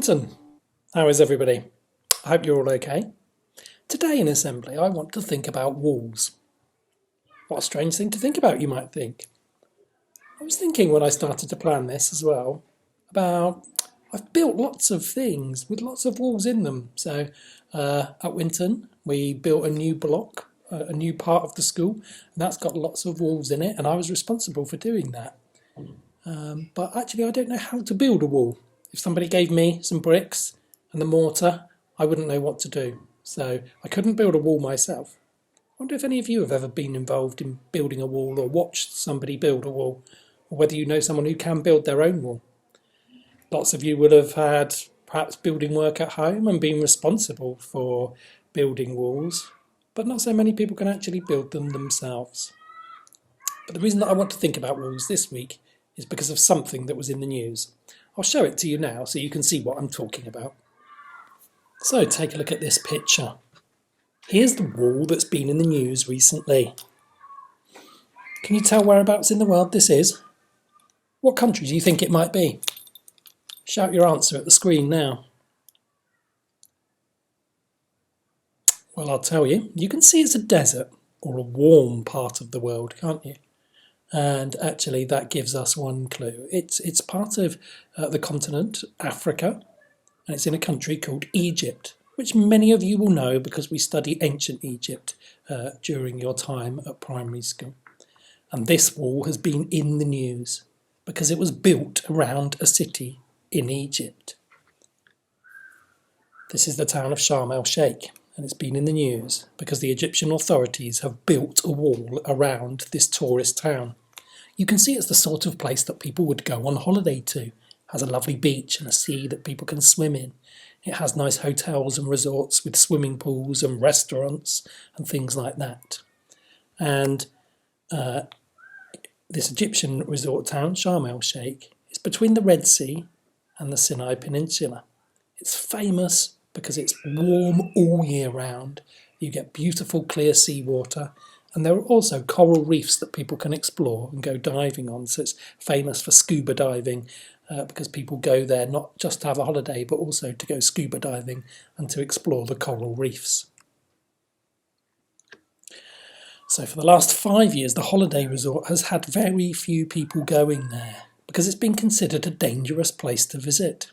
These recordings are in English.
Martin. How is everybody? I hope you're all okay. Today in assembly, I want to think about walls. What a strange thing to think about, you might think. I was thinking when I started to plan this as well about I've built lots of things with lots of walls in them. So at Winton, we built a new block, a new part of the school, and that's got lots of walls in it, and I was responsible for doing that. But actually, I don't know how to build a wall. If somebody gave me some bricks and the mortar, I wouldn't know what to do. So I couldn't build a wall myself. I wonder if any of you have ever been involved in building a wall or watched somebody build a wall, or whether you know someone who can build their own wall. Lots of you would have had perhaps building work at home and been responsible for building walls, but not so many people can actually build them themselves. But the reason that I want to think about walls this week is because of something that was in the news. I'll show it to you now so you can see what I'm talking about. So take a look at this picture. Here's the wall that's been in the news recently. Can you tell whereabouts in the world this is? What country do you think it might be? Shout your answer at the screen now. Well, I'll tell you. You can see it's a desert or a warm part of the world, can't you? And actually that gives us one clue. It's part of the continent, Africa, and it's in a country called Egypt, which many of you will know because we study ancient Egypt during your time at primary school. And this wall has been in the news because it was built around a city in Egypt. This is the town of Sharm el-Sheikh, and it's been in the news because the Egyptian authorities have built a wall around this tourist town. You can see it's the sort of place that people would go on holiday to. It has a lovely beach and a sea that people can swim in. It has nice hotels and resorts with swimming pools and restaurants and things like that. And this Egyptian resort town, Sharm el-Sheikh, is between the Red Sea and the Sinai Peninsula. It's famous because it's warm all year round. You get beautiful clear seawater, and there are also coral reefs that people can explore and go diving on. So it's famous for scuba diving because people go there not just to have a holiday, but also to go scuba diving and to explore the coral reefs. So for the last 5 years, the holiday resort has had very few people going there because it's been considered a dangerous place to visit.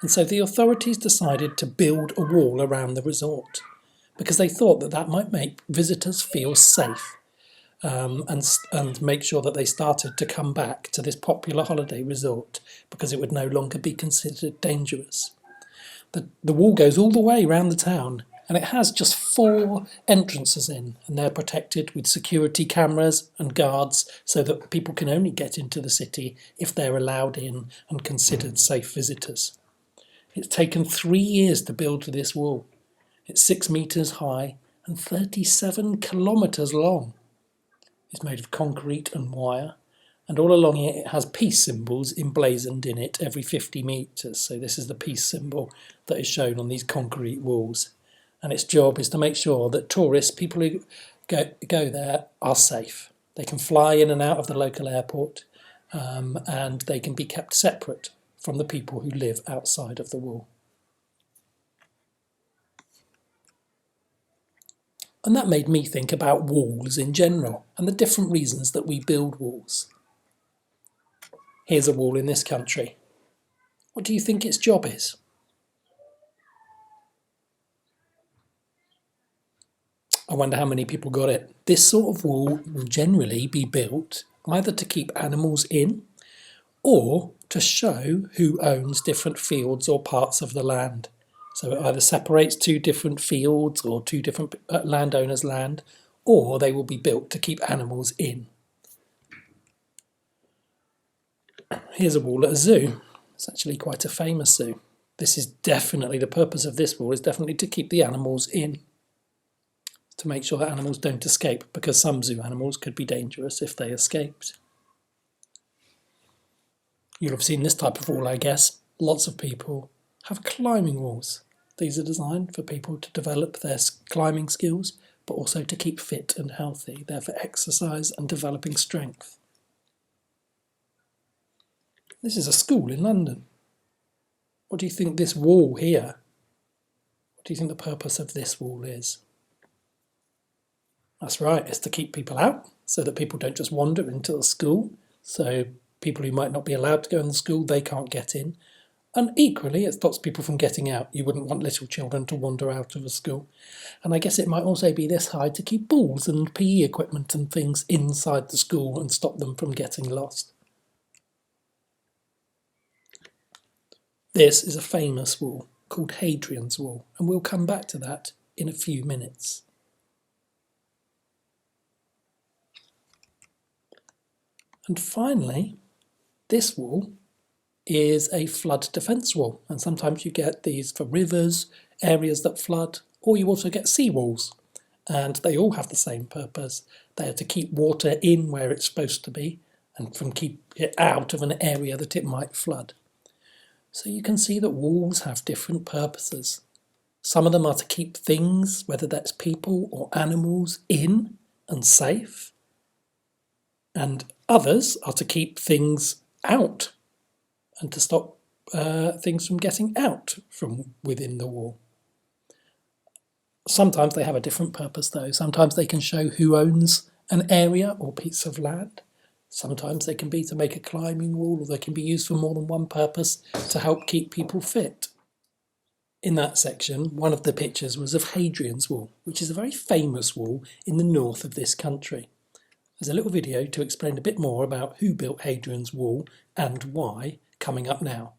And so the authorities decided to build a wall around the resort because they thought that that might make visitors feel safe and make sure that they started to come back to this popular holiday resort because it would no longer be considered dangerous. The wall goes all the way around the town, and it has just 4 entrances in, and they're protected with security cameras and guards so that people can only get into the city if they're allowed in and considered safe visitors. It's taken 3 years to build this wall. It's 6 metres high and 37 kilometres long. It's made of concrete and wire, and all along it has peace symbols emblazoned in it every 50 metres. So this is the peace symbol that is shown on these concrete walls. And its job is to make sure that tourists, people who go there, are safe. They can fly in and out of the local airport, and they can be kept separate from the people who live outside of the wall. And that made me think about walls in general and the different reasons that we build walls. Here's a wall in this country. What do you think its job is? I wonder how many people got it. This sort of wall will generally be built either to keep animals in or to show who owns different fields or parts of the land. So it either separates 2 different fields or 2 different landowners' land, or they will be built to keep animals in. Here's a wall at a zoo. It's actually quite a famous zoo. This is definitely, the purpose of this wall is definitely to keep the animals in, to make sure that animals don't escape, because some zoo animals could be dangerous if they escaped. You'll have seen this type of wall, I guess. Lots of people have climbing walls. These are designed for people to develop their climbing skills, but also to keep fit and healthy. They're for exercise and developing strength. This is a school in London. What do you think this wall here, what do you think the purpose of this wall is? That's right, it's to keep people out so that people don't just wander into the school. So people who might not be allowed to go in the school, they can't get in. And equally, it stops people from getting out. You wouldn't want little children to wander out of a school. And I guess it might also be this high to keep balls and PE equipment and things inside the school and stop them from getting lost. This is a famous wall called Hadrian's Wall, and we'll come back to that in a few minutes. And finally, this wall is a flood defence wall, and sometimes you get these for rivers, areas that flood, or you also get sea walls, and they all have the same purpose. They are to keep water in where it's supposed to be and from keep it out of an area that it might flood. So you can see that walls have different purposes. Some of them are to keep things, whether that's people or animals, in and safe, and others are to keep things out and to stop things from getting out from within the wall. Sometimes they have a different purpose though. Sometimes they can show who owns an area or piece of land. Sometimes they can be to make a climbing wall, or they can be used for more than one purpose to help keep people fit. In that section, one of the pictures was of Hadrian's Wall, which is a very famous wall in the north of this country. There's a little video to explain a bit more about who built Hadrian's Wall and why, coming up now.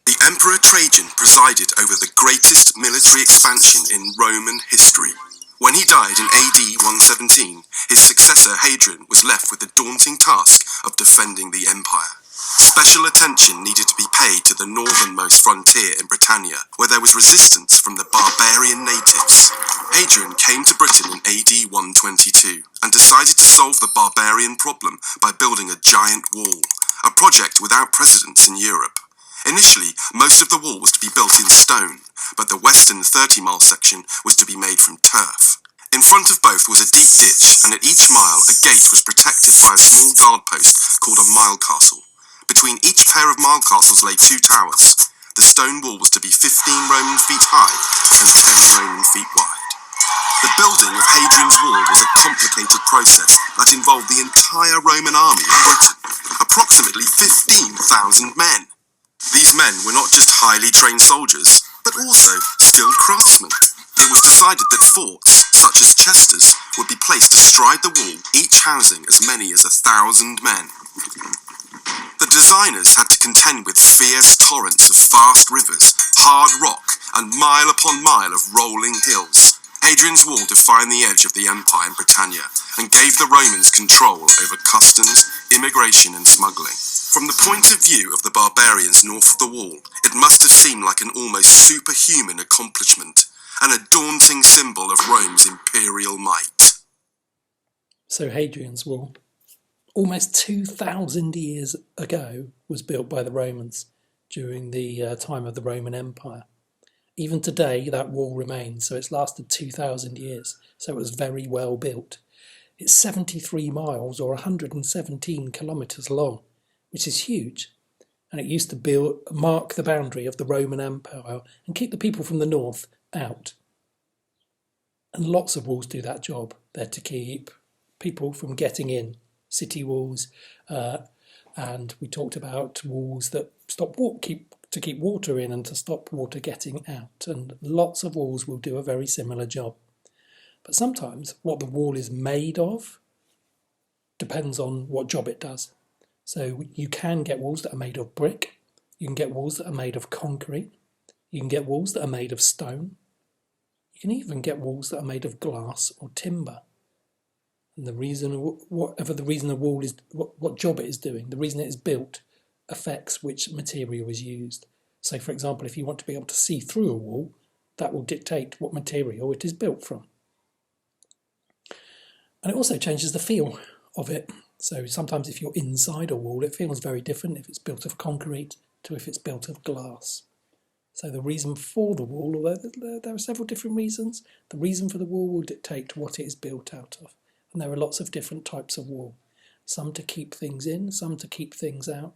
The Emperor Trajan presided over the greatest military expansion in Roman history. When he died in AD 117, his successor Hadrian was left with the daunting task of defending the empire. Special attention needed to be paid to the northernmost frontier in Britannia, where there was resistance from the barbarian natives. Hadrian came to Britain in AD 122 and decided to solve the barbarian problem by building a giant wall, a project without precedent in Europe. Initially, most of the wall was to be built in stone, but the western 30-mile section was to be made from turf. In front of both was a deep ditch, and at each mile a gate was protected by a small guard post called a mile castle. Between each pair of mile castles lay two towers. The stone wall was to be 15 Roman feet high and 10 Roman feet wide. The building of Hadrian's Wall was a complicated process that involved the entire Roman army of Britain, approximately 15,000 men. These men were not just highly trained soldiers, but also skilled craftsmen. It was decided that forts, such as Chesters, would be placed astride the wall, each housing as many as 1,000 men. The designers had to contend with fierce torrents of fast rivers, hard rock, and mile upon mile of rolling hills. Hadrian's Wall defined the edge of the empire in Britannia and gave the Romans control over customs, immigration, and smuggling. From the point of view of the barbarians north of the wall, it must have seemed like an almost superhuman accomplishment and a daunting symbol of Rome's imperial might. So Hadrian's Wall, almost 2,000 years ago, was built by the Romans during the time of the Roman Empire. Even today, that wall remains, so it's lasted 2,000 years, so it was very well built. It's 73 miles or 117 kilometres long, which is huge, and it used to mark the boundary of the Roman Empire and keep the people from the north out. And lots of walls do that job. They're to keep people from getting in, city walls, and we talked about walls that keep water in and to stop water getting out, and lots of walls will do a very similar job. But sometimes what the wall is made of depends on what job it does. So you can get walls that are made of brick, you can get walls that are made of concrete, you can get walls that are made of stone, you can even get walls that are made of glass or timber. And the reason, whatever the reason a wall is, what job it is doing, the reason it is built affects which material is used. So for example, if you want to be able to see through a wall, that will dictate what material it is built from. And it also changes the feel of it. So sometimes if you're inside a wall, it feels very different if it's built of concrete to if it's built of glass. So the reason for the wall, although there are several different reasons, the reason for the wall will dictate what it is built out of. And there are lots of different types of wall. Some to keep things in, some to keep things out.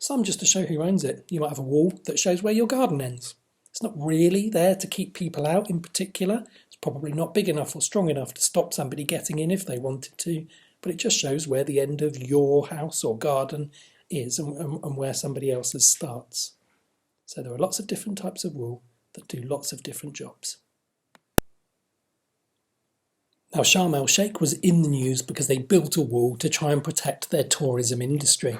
Some just to show who owns it. You might have a wall that shows where your garden ends. It's not really there to keep people out in particular. It's probably not big enough or strong enough to stop somebody getting in if they wanted to, but it just shows where the end of your house or garden is and where somebody else's starts. So there are lots of different types of wool that do lots of different jobs. Now, Sharm el-Sheikh was in the news because they built a wall to try and protect their tourism industry.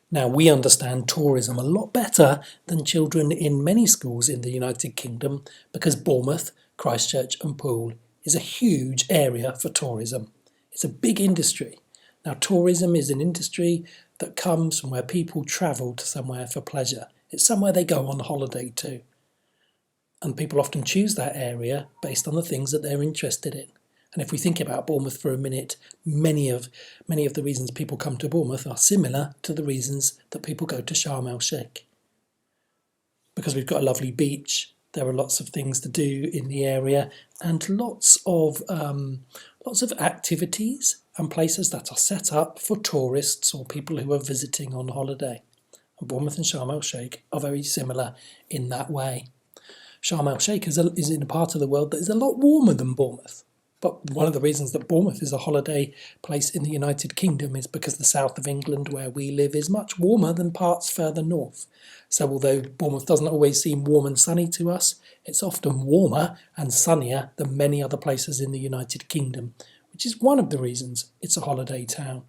Now, we understand tourism a lot better than children in many schools in the United Kingdom because Bournemouth, Christchurch and Poole is a huge area for tourism. It's a big industry. Now, tourism is an industry that comes from where people travel to somewhere for pleasure. It's somewhere they go on holiday to. And people often choose that area based on the things that they're interested in. And if we think about Bournemouth for a minute, many of the reasons people come to Bournemouth are similar to the reasons that people go to Sharm el-Sheikh. Because we've got a lovely beach, there are lots of things to do in the area, and lots of activities and places that are set up for tourists or people who are visiting on holiday. And Bournemouth and Sharm el-Sheikh are very similar in that way. Sharm el-Sheikh is in a part of the world that is a lot warmer than Bournemouth. But one of the reasons that Bournemouth is a holiday place in the United Kingdom is because the south of England where we live is much warmer than parts further north. So although Bournemouth doesn't always seem warm and sunny to us, it's often warmer and sunnier than many other places in the United Kingdom, which is one of the reasons it's a holiday town.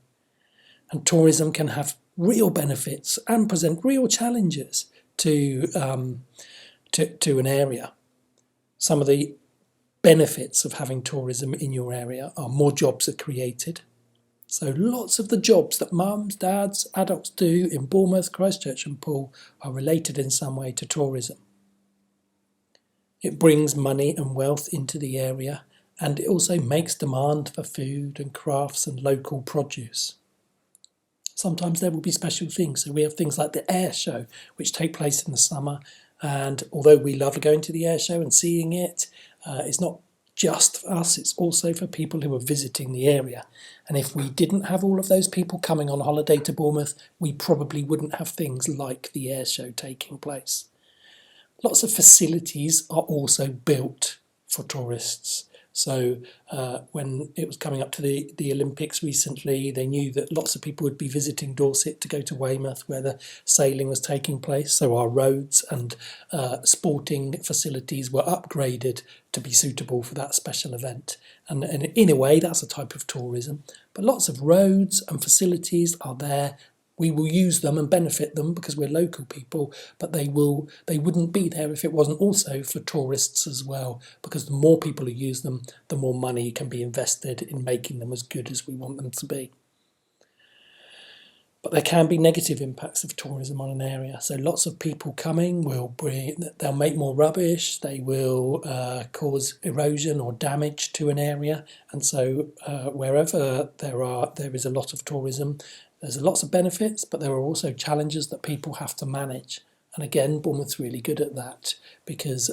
And tourism can have real benefits and present real challenges to an area. Some of the benefits of having tourism in your area are more jobs are created. So lots of the jobs that mums, dads, adults do in Bournemouth, Christchurch and Poole are related in some way to tourism. It brings money and wealth into the area, and it also makes demand for food and crafts and local produce. Sometimes there will be special things. So we have things like the air show, which take place in the summer. And although we love going to the air show and seeing it, it's not just for us, it's also for people who are visiting the area. And if we didn't have all of those people coming on holiday to Bournemouth, we probably wouldn't have things like the air show taking place. Lots of facilities are also built for tourists. So when it was coming up to the Olympics recently, they knew that lots of people would be visiting Dorset to go to Weymouth where the sailing was taking place. So our roads and sporting facilities were upgraded to be suitable for that special event. And in a way, that's a type of tourism. But lots of roads and facilities are there. We will use them and benefit them because we're local people, but they wouldn't be there if it wasn't also for tourists as well, because the more people who use them, the more money can be invested in making them as good as we want them to be. But there can be negative impacts of tourism on an area. So lots of people coming they'll make more rubbish, they will cause erosion or damage to an area. And so wherever there is a lot of tourism, there's lots of benefits, but there are also challenges that people have to manage. And again, Bournemouth's really good at that because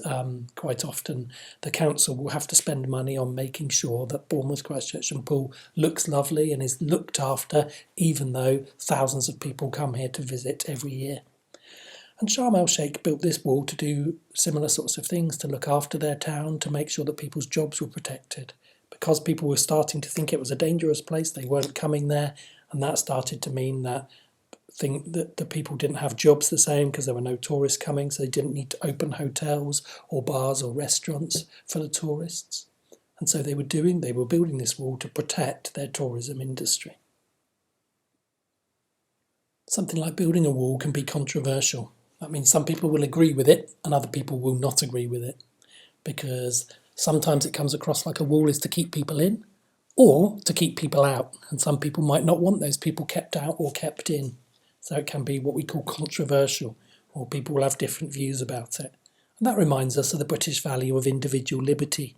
quite often the council will have to spend money on making sure that Bournemouth, Christchurch and Poole looks lovely and is looked after, even though thousands of people come here to visit every year. And Sharm el-Sheikh built this wall to do similar sorts of things, to look after their town, to make sure that people's jobs were protected. Because people were starting to think it was a dangerous place, they weren't coming there, and that started to mean that the people didn't have jobs the same because there were no tourists coming, so they didn't need to open hotels or bars or restaurants for the tourists. And so they were building this wall to protect their tourism industry. Something like building a wall can be controversial. That means some people will agree with it and other people will not agree with it, because sometimes it comes across like a wall is to keep people in or to keep people out, and some people might not want those people kept out or kept in. So it can be what we call controversial, or people will have different views about it. And that reminds us of the British value of individual liberty.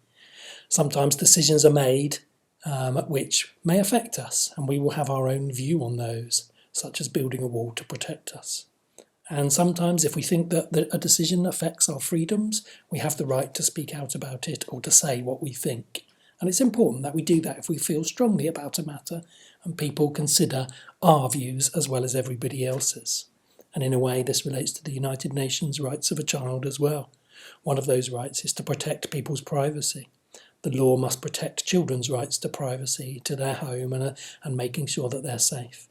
Sometimes decisions are made which may affect us, and we will have our own view on those, such as building a wall to protect us. And sometimes if we think that a decision affects our freedoms, we have the right to speak out about it or to say what we think. And it's important that we do that if we feel strongly about a matter and people consider our views as well as everybody else's. And in a way, this relates to the United Nations rights of a child as well. One of those rights is to protect people's privacy. The law must protect children's rights to privacy, to their home, and making sure that they're safe.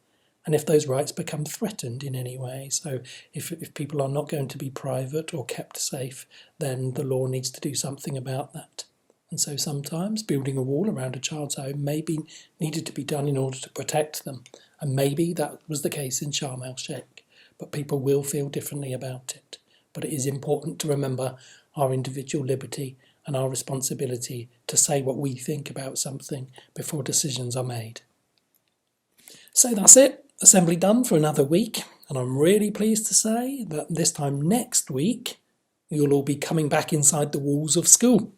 And if those rights become threatened in any way, so if people are not going to be private or kept safe, then the law needs to do something about that. And so sometimes building a wall around a child's home may be needed to be done in order to protect them. And maybe that was the case in Sharm el-Sheikh. But people will feel differently about it. But it is important to remember our individual liberty and our responsibility to say what we think about something before decisions are made. So that's it. Assembly done for another week. And I'm really pleased to say that this time next week, you'll all be coming back inside the walls of school.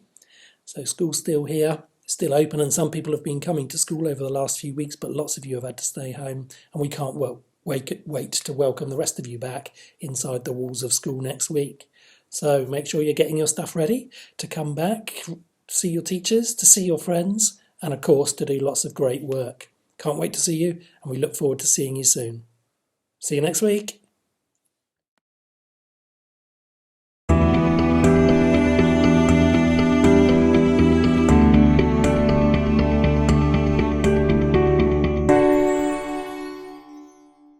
So school's still here, still open, and some people have been coming to school over the last few weeks, but lots of you have had to stay home, and we can't wait to welcome the rest of you back inside the walls of school next week. So make sure you're getting your stuff ready to come back, see your teachers, to see your friends, and of course to do lots of great work. Can't wait to see you, and we look forward to seeing you soon. See you next week.